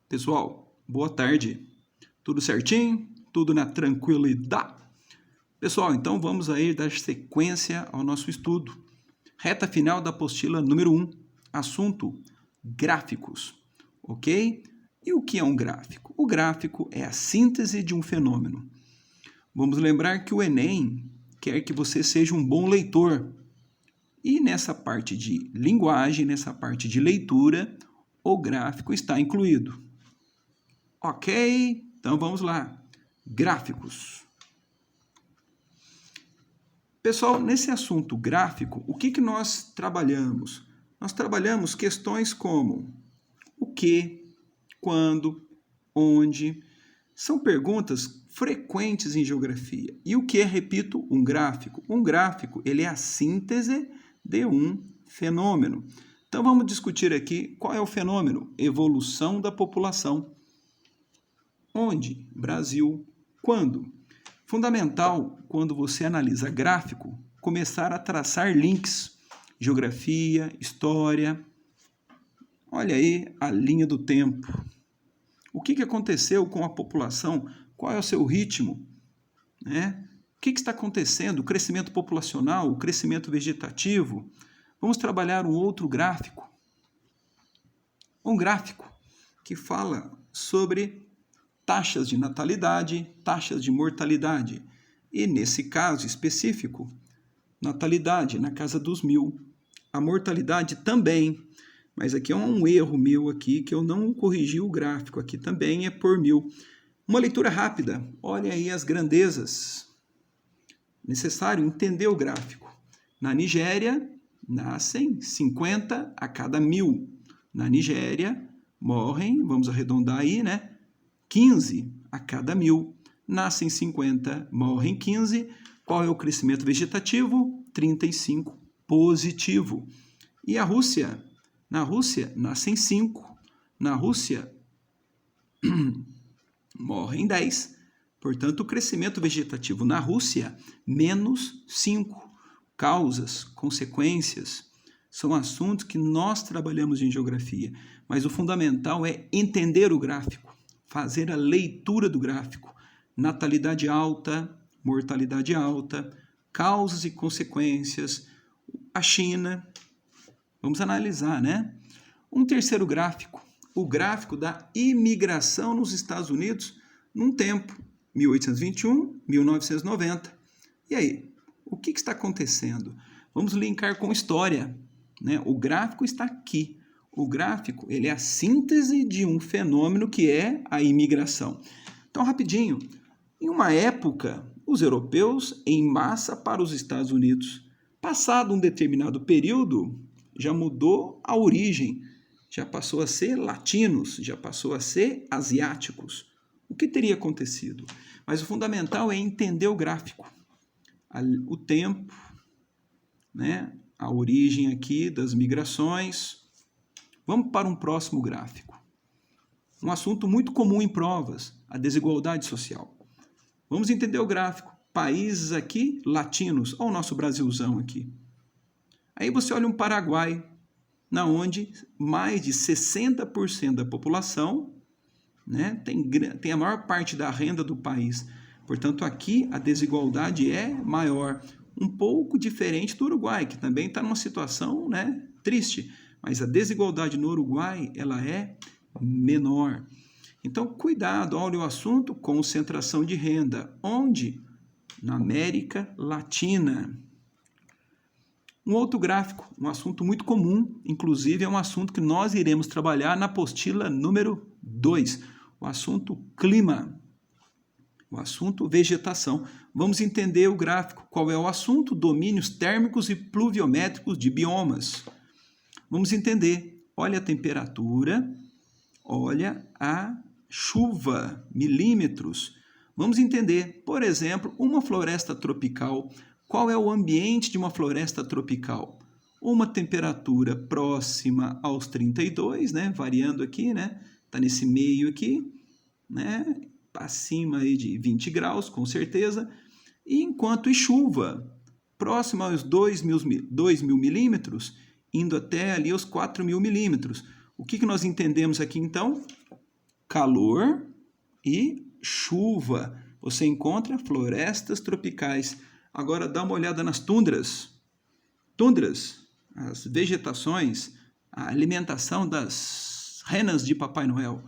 Pessoal, boa tarde. Tudo certinho? Tudo na tranquilidade? Pessoal, então vamos aí dar sequência ao nosso estudo. Reta final da apostila número 1, assunto gráficos, ok? E o que é um gráfico? O gráfico é a síntese de um fenômeno. Vamos lembrar que o Enem quer que você seja um bom leitor. E nessa parte de linguagem, nessa parte de leitura, o gráfico está incluído. Ok, então vamos lá. Gráficos. Pessoal, nesse assunto gráfico, o que nós trabalhamos? Nós trabalhamos questões como o que, quando, onde. São perguntas frequentes em geografia. E o que é, repito, um gráfico? Um gráfico, ele é a síntese de um fenômeno. Então vamos discutir aqui qual é o fenômeno? Evolução da população. Onde? Brasil. Quando? Fundamental, quando você analisa gráfico, começar a traçar links. Geografia, história. Olha aí a linha do tempo. O que aconteceu com a população? Qual é o seu ritmo? O que está acontecendo? O crescimento populacional, o crescimento vegetativo? Vamos trabalhar um outro gráfico. Um gráfico que fala sobre taxas de natalidade, taxas de mortalidade. E nesse caso específico, natalidade na casa dos 1000. A mortalidade também, mas aqui é um erro meu aqui, que eu não corrigi o gráfico. Aqui também é por 1000. Uma leitura rápida. Olha aí as grandezas. Necessário entender o gráfico. Na Nigéria, nascem 50 a cada 1000. Na Nigéria, morrem, vamos arredondar aí, 15 a cada 1000. Nascem 50, morrem 15. Qual é o crescimento vegetativo? 35, positivo. E a Rússia? Na Rússia, nascem 5. Na Rússia, morrem 10. Portanto, o crescimento vegetativo na Rússia, menos 5. Causas, consequências, são assuntos que nós trabalhamos em geografia. Mas o fundamental é entender o gráfico, fazer a leitura do gráfico. Natalidade alta, mortalidade alta, causas e consequências. A China, vamos analisar, Um terceiro gráfico, o gráfico da imigração nos Estados Unidos num tempo, 1821, 1990. E aí, o que está acontecendo? Vamos linkar com história, O gráfico está aqui. O gráfico, ele é a síntese de um fenômeno que é a imigração. Então, rapidinho, em uma época, os europeus em massa para os Estados Unidos. Passado um determinado período, já mudou a origem, já passou a ser latinos, já passou a ser asiáticos. O que teria acontecido? Mas o fundamental é entender o gráfico, o tempo, a origem aqui das migrações. Vamos para um próximo gráfico. Um assunto muito comum em provas, a desigualdade social. Vamos entender o gráfico. Países aqui latinos, olha o nosso Brasilzão aqui. Aí você olha um Paraguai, onde mais de 60% da população tem a maior parte da renda do país. Portanto, aqui a desigualdade é maior. Um pouco diferente do Uruguai, que também está numa situação triste. Mas a desigualdade no Uruguai ela é menor. Então, cuidado, olha o assunto, concentração de renda. Onde? Na América Latina. Um outro gráfico, um assunto muito comum, inclusive é um assunto que nós iremos trabalhar na apostila número 2, o assunto clima, o assunto vegetação. Vamos entender o gráfico, qual é o assunto? Domínios térmicos e pluviométricos de biomas. Vamos entender, olha a temperatura, olha a chuva, milímetros. Vamos entender, por exemplo, uma floresta tropical. Qual é o ambiente de uma floresta tropical? Uma temperatura próxima aos 32, variando aqui, Está nesse meio aqui, acima aí de 20 graus, com certeza. E enquanto chuva, próxima aos 2.000 milímetros, indo até ali aos 4.000 milímetros. O que nós entendemos aqui, então? calor e chuva. Você encontra florestas tropicais. Agora dá uma olhada nas tundras. Tundras, as vegetações, a alimentação das renas de Papai Noel.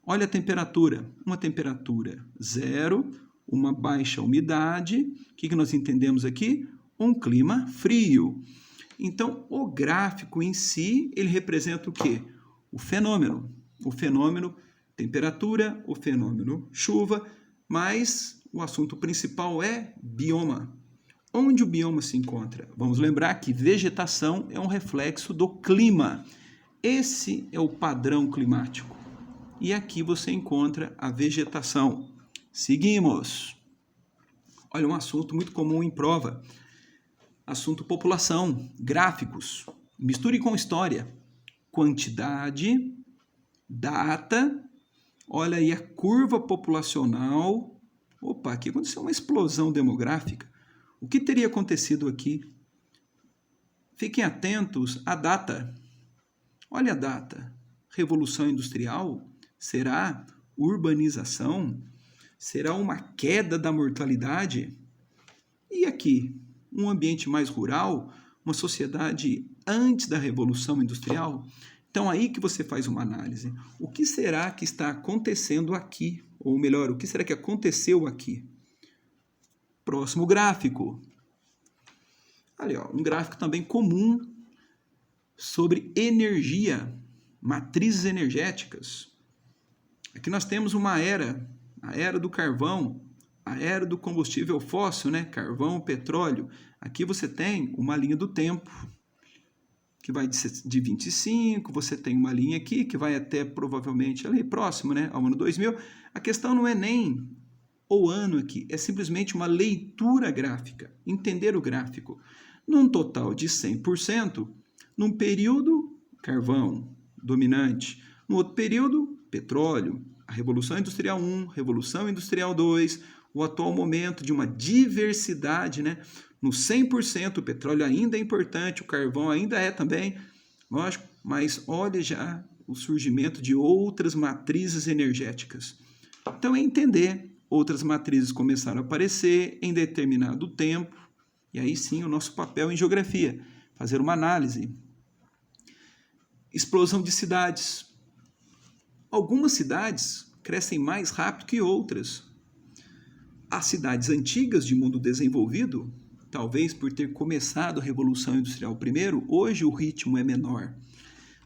Olha a temperatura, uma temperatura 0, uma baixa umidade. O que nós entendemos aqui? Um clima frio. Então, o gráfico em si, ele representa o quê? O fenômeno temperatura, o fenômeno chuva, mas o assunto principal é bioma. Onde o bioma se encontra? Vamos lembrar que vegetação é um reflexo do clima. Esse é o padrão climático. E aqui você encontra a vegetação. Seguimos. Olha, um assunto muito comum em prova. Assunto população, gráficos. Misture com história. Quantidade, data. Olha aí a curva populacional. Opa, aqui aconteceu uma explosão demográfica. O que teria acontecido aqui? Fiquem atentos à data. Olha a data. Revolução Industrial? Será urbanização? Será uma queda da mortalidade? E aqui, um ambiente mais rural? Uma sociedade antes da Revolução Industrial? Então, aí que você faz uma análise. O que será que está acontecendo aqui? Ou melhor, o que será que aconteceu aqui? Próximo gráfico. Ali, ó, um gráfico também comum sobre energia, matrizes energéticas. Aqui nós temos uma era, a era do carvão, a era do combustível fóssil, né? Carvão, petróleo. Aqui você tem uma linha do tempo, que vai de 25, você tem uma linha aqui que vai até provavelmente ali próximo, né, ao ano 2000. A questão não é nem o ano aqui, é simplesmente uma leitura gráfica, entender o gráfico. Num total de 100%, num período, carvão dominante, no outro período, petróleo, a Revolução Industrial 1, Revolução Industrial 2, o atual momento de uma diversidade, né? No 100%, o petróleo ainda é importante, o carvão ainda é também, lógico, mas olha já o surgimento de outras matrizes energéticas. Então, é entender, outras matrizes começaram a aparecer em determinado tempo, e aí sim o nosso papel em geografia, fazer uma análise. Explosão de cidades. Algumas cidades crescem mais rápido que outras. As cidades antigas de mundo desenvolvido, talvez por ter começado a Revolução Industrial primeiro, hoje o ritmo é menor.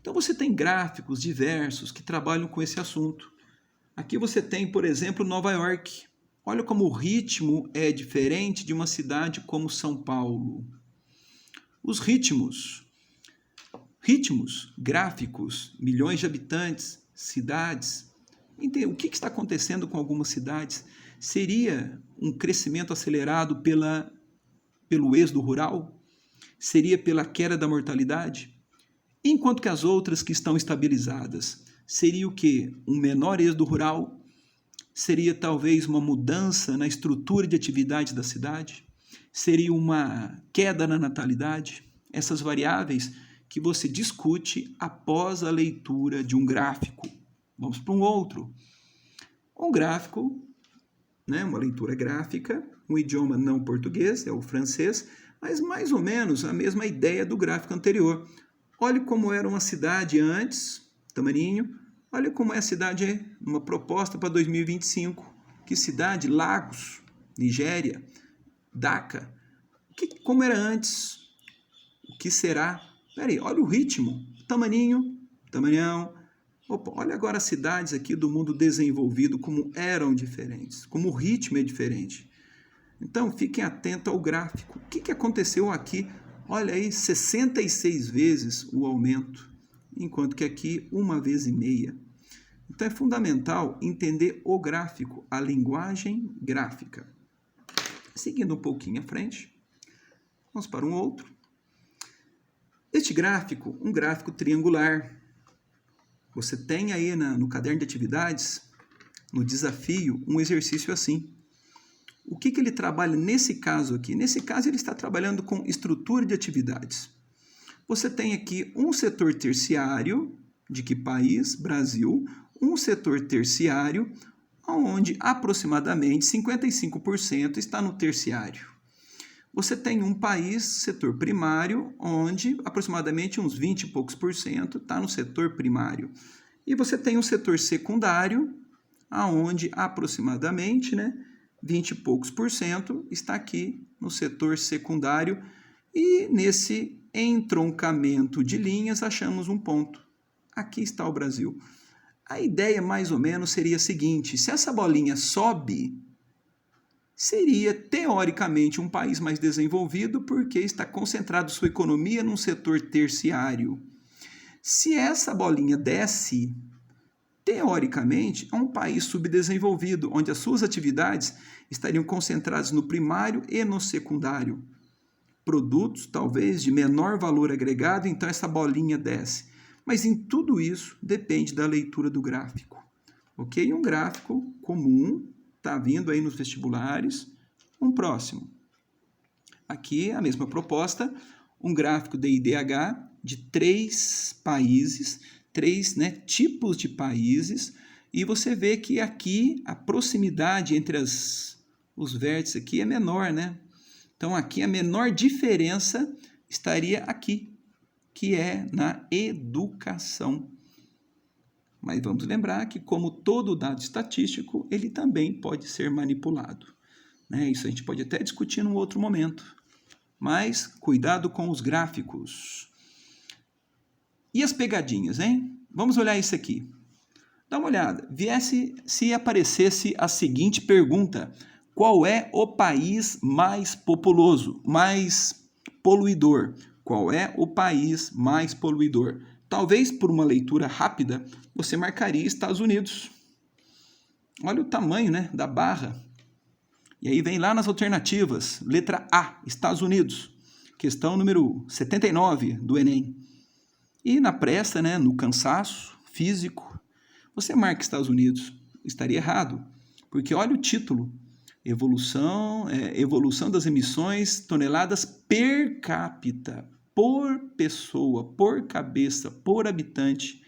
Então você tem gráficos diversos que trabalham com esse assunto. Aqui você tem, por exemplo, Nova York. Olha como o ritmo é diferente de uma cidade como São Paulo. Os ritmos, gráficos, milhões de habitantes, cidades. O que está acontecendo com algumas cidades? Seria um crescimento acelerado pelo êxodo rural? Seria pela queda da mortalidade? Enquanto que as outras que estão estabilizadas, seria o quê? Um menor êxodo rural? Seria talvez uma mudança na estrutura de atividade da cidade? Seria uma queda na natalidade? Essas variáveis que você discute após a leitura de um gráfico. Vamos para um outro. Um gráfico, né, uma leitura gráfica, um idioma não português, é o francês, mas mais ou menos a mesma ideia do gráfico anterior. Olhe como era uma cidade antes, tamaninho. Olha como é a cidade, uma proposta para 2025. Que cidade? Lagos, Nigéria, Dhaka. Como era antes? O que será? Peraí, olha o ritmo. Tamanhão. Opa, olha agora as cidades aqui do mundo desenvolvido, como eram diferentes, como o ritmo é diferente. Então, fiquem atentos ao gráfico. O que aconteceu aqui? Olha aí, 66 vezes o aumento, enquanto que aqui, 1,5 vezes. Então, é fundamental entender o gráfico, a linguagem gráfica. Seguindo um pouquinho à frente, vamos para um outro. Este gráfico, um gráfico triangular. Você tem aí no caderno de atividades, no desafio, um exercício assim. O que ele trabalha nesse caso aqui? Nesse caso, ele está trabalhando com estrutura de atividades. Você tem aqui um setor terciário, de que país? Brasil. um setor terciário, onde aproximadamente 55% está no terciário. Você tem um país, setor primário, onde aproximadamente uns 20 e poucos por cento está no setor primário. E você tem um setor secundário, onde aproximadamente 20 e poucos por cento está aqui no setor secundário. E nesse entroncamento de linhas achamos um ponto. Aqui está o Brasil. A ideia mais ou menos seria a seguinte: se essa bolinha sobe, seria teoricamente um país mais desenvolvido porque está concentrado sua economia num setor terciário. Se essa bolinha desce, teoricamente é um país subdesenvolvido, onde as suas atividades estariam concentradas no primário e no secundário. Produtos talvez de menor valor agregado, então essa bolinha desce. Mas em tudo isso depende da leitura do gráfico. Ok? Um gráfico comum, está vindo aí nos vestibulares. Um próximo. Aqui a mesma proposta, um gráfico de IDH de 3 países, 3 tipos de países, e você vê que aqui a proximidade entre os vértices aqui é menor, Então aqui a menor diferença estaria aqui, que é na educação. Mas vamos lembrar que, como todo dado estatístico, ele também pode ser manipulado. Isso a gente pode até discutir num outro momento. Mas cuidado com os gráficos. E as pegadinhas, hein? Vamos olhar isso aqui. Dá uma olhada. Se aparecesse a seguinte pergunta: qual é o país mais populoso, mais poluidor? Qual é o país mais poluidor? Talvez por uma leitura rápida, você marcaria Estados Unidos. Olha o tamanho da barra. E aí vem lá nas alternativas, letra A, Estados Unidos. Questão número 79 do Enem. E na pressa, no cansaço físico, você marca Estados Unidos. Estaria errado, porque olha o título. Evolução das emissões toneladas per capita, por pessoa, por cabeça, por habitante.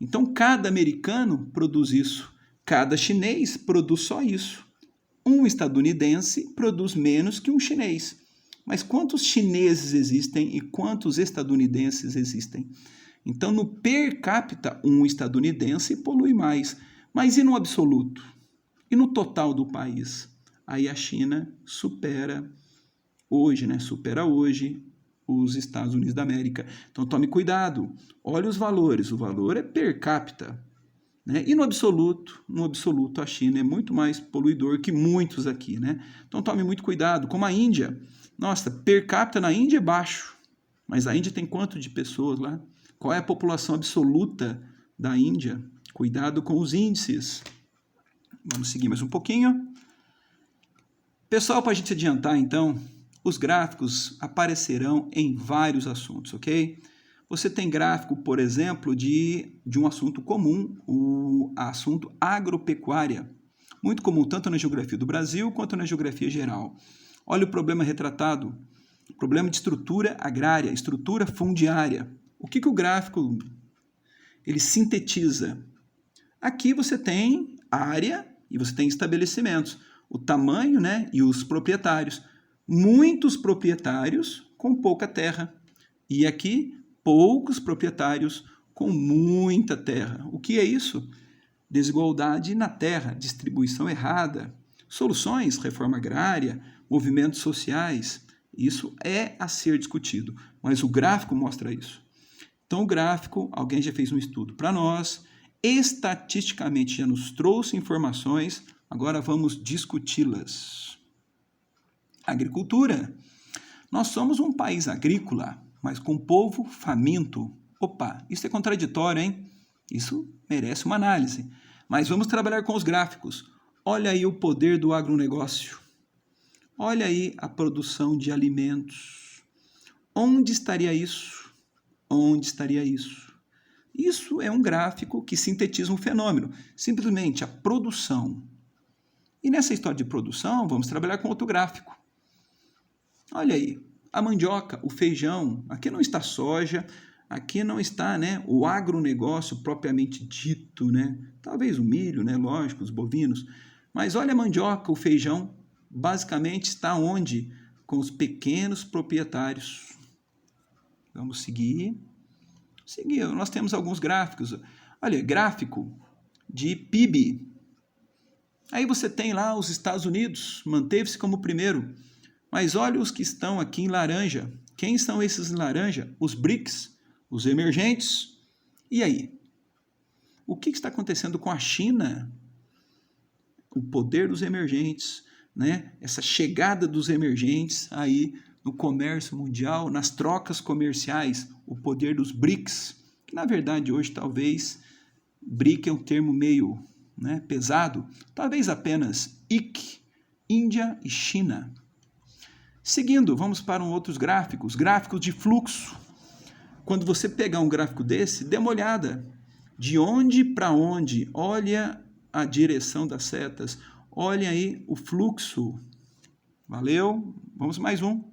Então, cada americano produz isso. Cada chinês produz só isso. Um estadunidense produz menos que um chinês. Mas quantos chineses existem e quantos estadunidenses existem? Então, no per capita, um estadunidense polui mais. Mas e no absoluto? E no total do país? Aí a China supera hoje os Estados Unidos da América. Então, tome cuidado. Olha os valores. O valor é per capita. E no absoluto, a China é muito mais poluidor que muitos aqui, Então tome muito cuidado. Como a Índia, nossa, per capita na Índia é baixo, mas a Índia tem quanto de pessoas lá? Qual é a população absoluta da Índia? Cuidado com os índices. Vamos seguir mais um pouquinho. Pessoal, para a gente adiantar então, os gráficos aparecerão em vários assuntos, ok? Você tem gráfico, por exemplo, de um assunto comum, o assunto agropecuária. Muito comum tanto na geografia do Brasil quanto na geografia geral. Olha o problema retratado. Problema de estrutura agrária, estrutura fundiária. O que o gráfico ele sintetiza? Aqui você tem área e você tem estabelecimentos. O tamanho e os proprietários. Muitos proprietários com pouca terra. E aqui poucos proprietários com muita terra. O que é isso? Desigualdade na terra, distribuição errada, soluções, reforma agrária, movimentos sociais. Isso é a ser discutido, mas o gráfico mostra isso. Então, o gráfico, alguém já fez um estudo para nós, estatisticamente já nos trouxe informações, agora vamos discuti-las. Agricultura. Nós somos um país agrícola, mas com povo faminto. Opa, isso é contraditório, hein? Isso merece uma análise. Mas vamos trabalhar com os gráficos. Olha aí o poder do agronegócio. Olha aí a produção de alimentos. Onde estaria isso? Onde estaria isso? Isso é um gráfico que sintetiza um fenômeno, simplesmente a produção. E nessa história de produção, vamos trabalhar com outro gráfico. Olha aí, a mandioca, o feijão, aqui não está soja, Aqui não está, né, o agronegócio propriamente dito, né? Talvez o milho, né, lógico, os bovinos. Mas olha a mandioca, o feijão, basicamente está onde? Com os pequenos proprietários. Vamos seguir. Nós temos alguns gráficos. Olha, gráfico de PIB. Aí você tem lá os Estados Unidos, manteve-se como primeiro. Mas olha os que estão aqui em laranja. Quem são esses em laranja? Os BRICS, os emergentes. E aí? O que está acontecendo com a China? O poder dos emergentes, né? Essa chegada dos emergentes aí no comércio mundial, nas trocas comerciais, o poder dos BRICS, que na verdade hoje talvez BRIC é um termo meio, né, pesado, talvez apenas IC, Índia e China. Seguindo, vamos para outros gráficos de fluxo. Quando você pegar um gráfico desse, dê uma olhada. De onde para onde? Olha a direção das setas. Olha aí o fluxo. Valeu? Vamos mais um.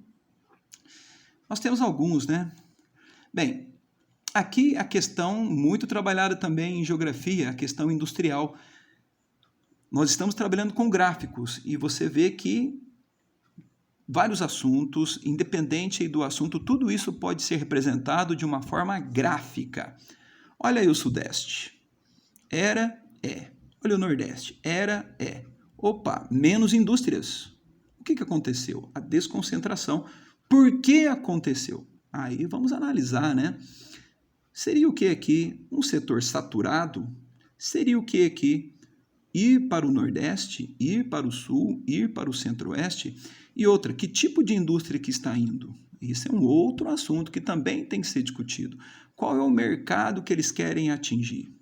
Nós temos alguns, né? Bem, aqui a questão muito trabalhada também em geografia, a questão industrial. Nós estamos trabalhando com gráficos e você vê que vários assuntos, independente do assunto, tudo isso pode ser representado de uma forma gráfica. Olha aí o Sudeste. Era, é. Olha o Nordeste. Era, é. Opa, menos indústrias. O que aconteceu? A desconcentração. Por que aconteceu? Aí vamos analisar, né? Seria o que aqui? Um setor saturado? Seria o que aqui? Ir para o Nordeste, ir para o Sul, ir para o Centro-Oeste? E outra, que tipo de indústria que está indo? Isso é um outro assunto que também tem que ser discutido. Qual é o mercado que eles querem atingir?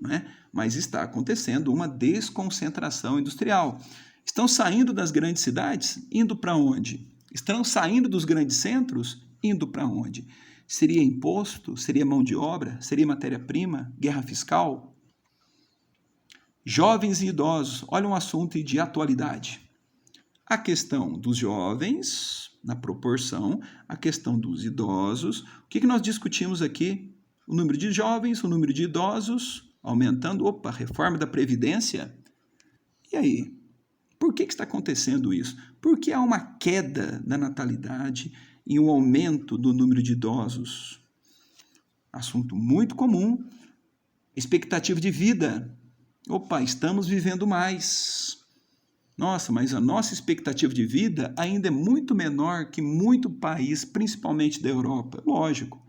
Né? Mas está acontecendo uma desconcentração industrial. Estão saindo das grandes cidades, indo para onde? Estão saindo dos grandes centros, indo para onde? Seria imposto? Seria mão de obra? Seria matéria-prima? Guerra fiscal? Jovens e idosos, olha um assunto de atualidade. A questão dos jovens, na proporção, a questão dos idosos. O que nós discutimos aqui? O número de jovens, o número de idosos, aumentando. Opa, reforma da Previdência. E aí? Por que está acontecendo isso? Porque há uma queda da natalidade e um aumento do número de idosos. Assunto muito comum. Expectativa de vida. Opa, estamos vivendo mais. Nossa, mas a nossa expectativa de vida ainda é muito menor que muito país, principalmente da Europa. Lógico.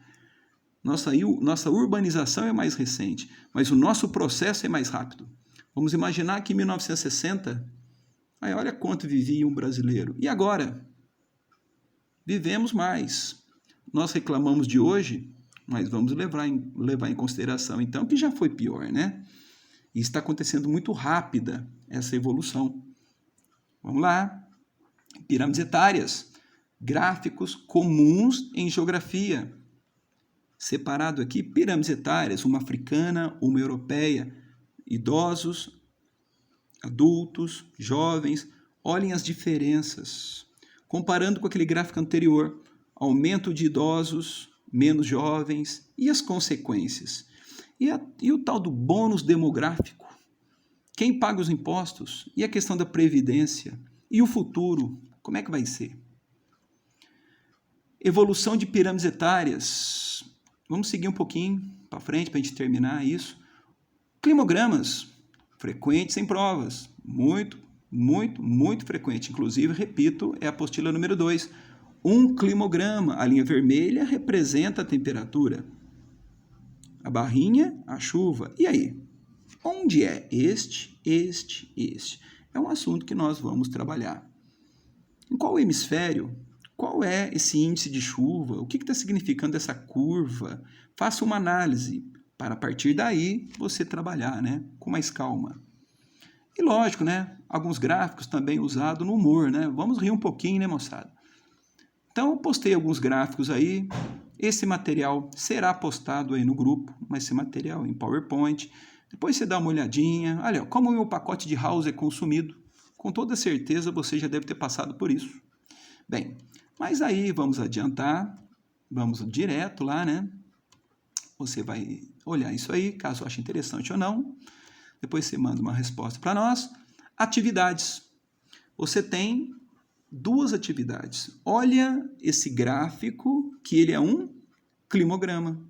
Nossa urbanização é mais recente, mas o nosso processo é mais rápido. Vamos imaginar que em 1960, aí olha quanto vivia um brasileiro. E agora? Vivemos mais. Nós reclamamos de hoje, mas vamos levar em consideração, então, que já foi pior, né? E está acontecendo muito rápida essa evolução. Vamos lá. Pirâmides etárias. Gráficos comuns em geografia. Separado aqui, pirâmides etárias, uma africana, uma europeia. Idosos, adultos, jovens. Olhem as diferenças. Comparando com aquele gráfico anterior, aumento de idosos, menos jovens e as consequências. E o tal do bônus demográfico? Quem paga os impostos? E a questão da previdência? E o futuro? Como é que vai ser? Evolução de pirâmides etárias. Vamos seguir um pouquinho para frente para a gente terminar isso. Climogramas, frequentes em provas. Muito, muito, muito frequente. Inclusive, repito, é a apostila número 2. Um climograma, a linha vermelha, representa a temperatura. A barrinha, a chuva. E aí? Onde é este? É um assunto que nós vamos trabalhar. Em qual hemisfério? Qual é esse índice de chuva? O que está significando essa curva? Faça uma análise para, a partir daí, você trabalhar, né, com mais calma. E lógico, né, alguns gráficos também usados no humor, né? Vamos rir um pouquinho, né, moçada? Então, eu postei alguns gráficos aí. Esse material será postado aí no grupo, mas esse material em PowerPoint. Depois você dá uma olhadinha. Olha, como o meu pacote de house é consumido, com toda certeza você já deve ter passado por isso. Bem, mas aí vamos adiantar, vamos direto lá, né? Você vai olhar isso aí, caso ache interessante ou não. Depois você manda uma resposta para nós. Atividades. Você tem 2 atividades. Olha esse gráfico, que ele é um climograma.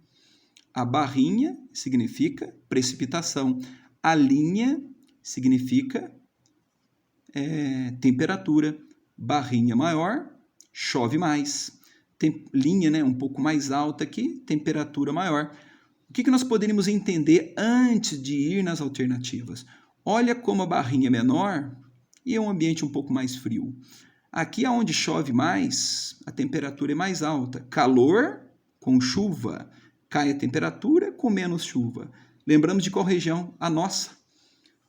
A barrinha significa precipitação. A linha significa temperatura. Barrinha maior, chove mais. Tem linha, né, um pouco mais alta aqui, temperatura maior. O que nós poderíamos entender antes de ir nas alternativas? Olha como a barrinha é menor e é um ambiente um pouco mais frio. Aqui onde chove mais, a temperatura é mais alta. Calor com chuva. Cai a temperatura com menos chuva. Lembramos de qual região? A nossa.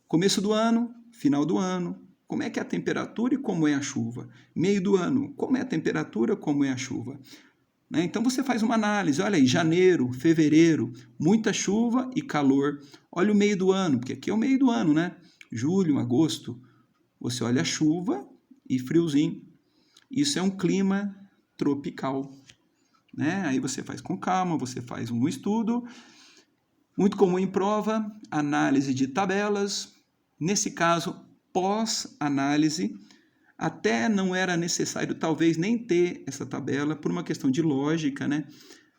Começo do ano, final do ano. Como é que é a temperatura e como é a chuva? Meio do ano, como é a temperatura, como é a chuva? Então você faz uma análise, olha aí, janeiro, fevereiro, muita chuva e calor. Olha o meio do ano, porque aqui é o meio do ano, né? Julho, agosto, você olha a chuva e friozinho. Isso é um clima tropical, né? Aí você faz com calma, você faz um estudo. Muito comum em prova, análise de tabelas. Nesse caso, pós-análise, até não era necessário, talvez, nem ter essa tabela por uma questão de lógica, né?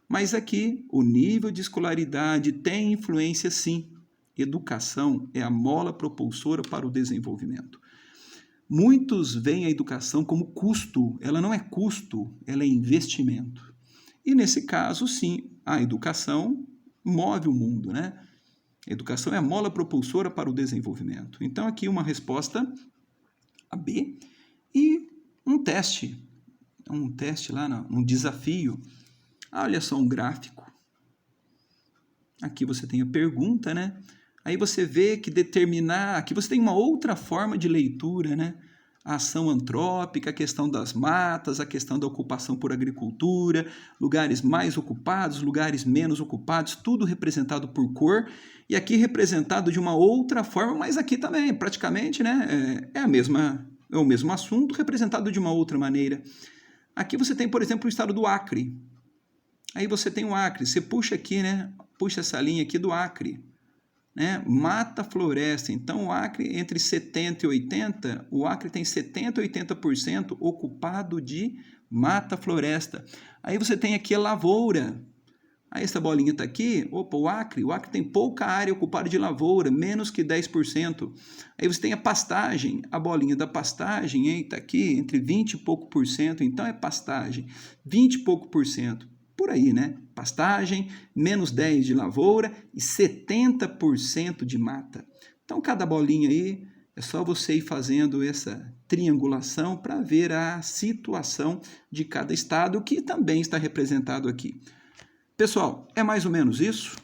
Mas aqui, o nível de escolaridade tem influência, sim. Educação é a mola propulsora para o desenvolvimento. Muitos veem a educação como custo. Ela não é custo, ela é investimento. E, nesse caso, sim, a educação move o mundo, né? A educação é a mola propulsora para o desenvolvimento. Então, aqui uma resposta a B e um teste lá, um desafio. Olha só um gráfico. Aqui você tem a pergunta, né? Aí você vê que determinar... Aqui você tem uma outra forma de leitura, né? A ação antrópica, a questão das matas, a questão da ocupação por agricultura, lugares mais ocupados, lugares menos ocupados, tudo representado por cor, e aqui representado de uma outra forma, mas aqui também, praticamente, né, é o mesmo assunto, representado de uma outra maneira. Aqui você tem, por exemplo, o estado do Acre. Aí você tem o Acre, você puxa aqui, né, puxa essa linha aqui do Acre. Né? Mata floresta, então o Acre entre 70 e 80, o Acre tem 70 e 80% ocupado de mata floresta. Aí você tem aqui a lavoura, aí essa bolinha está aqui, opa, o Acre tem pouca área ocupada de lavoura, menos que 10%. Aí você tem a pastagem, a bolinha da pastagem está aqui entre 20 e pouco por cento, então é pastagem, 20 e pouco por cento. Por aí, né? Pastagem, menos 10 de lavoura e 70% de mata. Então, cada bolinha aí, é só você ir fazendo essa triangulação para ver a situação de cada estado, que também está representado aqui. Pessoal, é mais ou menos isso.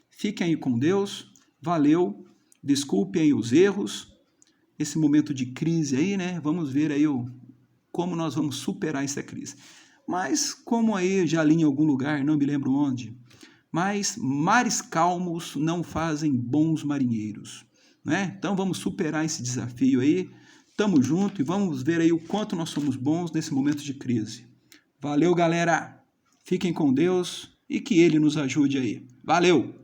Fiquem aí com Deus. Valeu. Desculpem aí os erros. Esse momento de crise aí, né? Vamos ver aí como nós vamos superar essa crise. Mas, como aí já li em algum lugar, não me lembro onde, mas mares calmos não fazem bons marinheiros, né? Então, vamos superar esse desafio aí, tamo junto e vamos ver aí o quanto nós somos bons nesse momento de crise. Valeu, galera! Fiquem com Deus e que Ele nos ajude aí. Valeu!